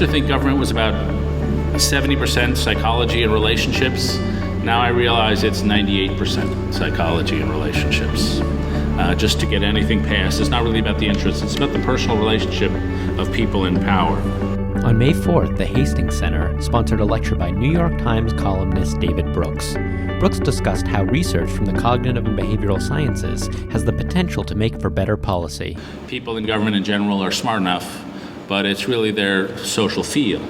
to think government was about 70% psychology and relationships. Now I realize it's 98% psychology and relationships. Just to get anything passed, it's not really about the interests, it's about the personal relationship of people in power. On May 4th, the Hastings Center sponsored a lecture by New York Times columnist David Brooks. Brooks discussed how research from the cognitive and behavioral sciences has the potential to make for better policy. People in government in general are smart enough, but it's really their social feel.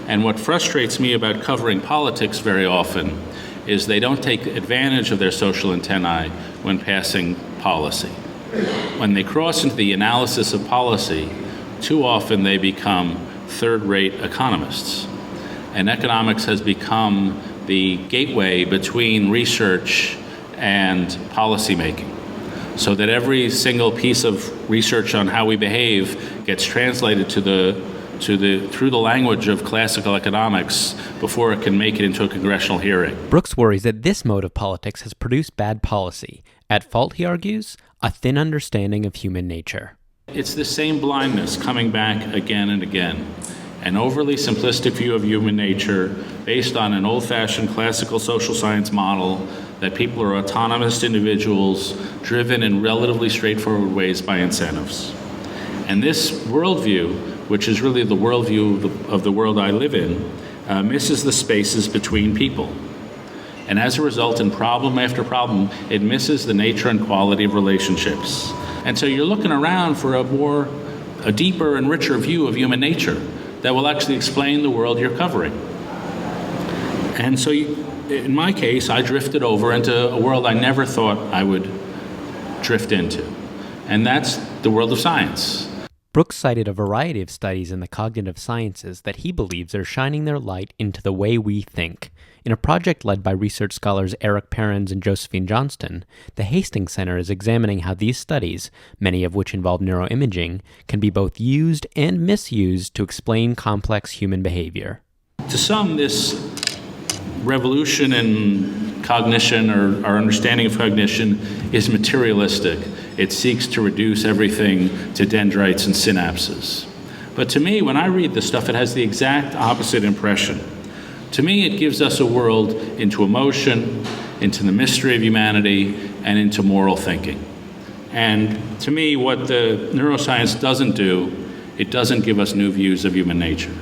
And what frustrates me about covering politics very often is they don't take advantage of their social antennae when passing policy. When they cross into the analysis of policy, too often they become third-rate economists. And economics has become the gateway between research and policy making, so that every single piece of research on how we behave gets translated through the language of classical economics before it can make it into a congressional hearing. Brooks worries that this mode of politics has produced bad policy. At fault, he argues, a thin understanding of human nature. It's the same blindness coming back again and again. An overly simplistic view of human nature based on an old-fashioned classical social science model that people are autonomous individuals driven in relatively straightforward ways by incentives. And this worldview, which is really the worldview of the world I live in, misses the spaces between people. And as a result, in problem after problem, it misses the nature and quality of relationships. And so you're looking around for a deeper and richer view of human nature that will actually explain the world you're covering. And so in my case, I drifted over into a world I never thought I would drift into. And that's the world of science. Brooks cited a variety of studies in the cognitive sciences that he believes are shining their light into the way we think. In a project led by research scholars Eric Perrins and Josephine Johnston, the Hastings Center is examining how these studies, many of which involve neuroimaging, can be both used and misused to explain complex human behavior. To some, this revolution in cognition or our understanding of cognition is materialistic. It seeks to reduce everything to dendrites and synapses. But to me, when I read this stuff, it has the exact opposite impression. To me, it gives us a world into emotion, into the mystery of humanity, and into moral thinking. And to me, what the neuroscience doesn't do, it doesn't give us new views of human nature.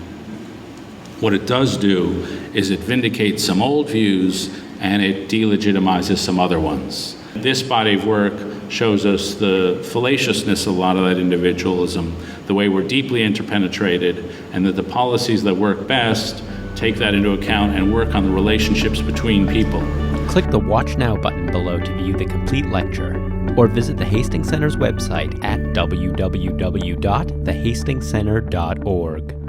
What it does do is it vindicates some old views and it delegitimizes some other ones. This body of work shows us the fallaciousness of a lot of that individualism, the way we're deeply interpenetrated, and that the policies that work best take that into account and work on the relationships between people. Click the Watch Now button below to view the complete lecture, or visit the Hastings Center's website at www.thehastingscenter.org.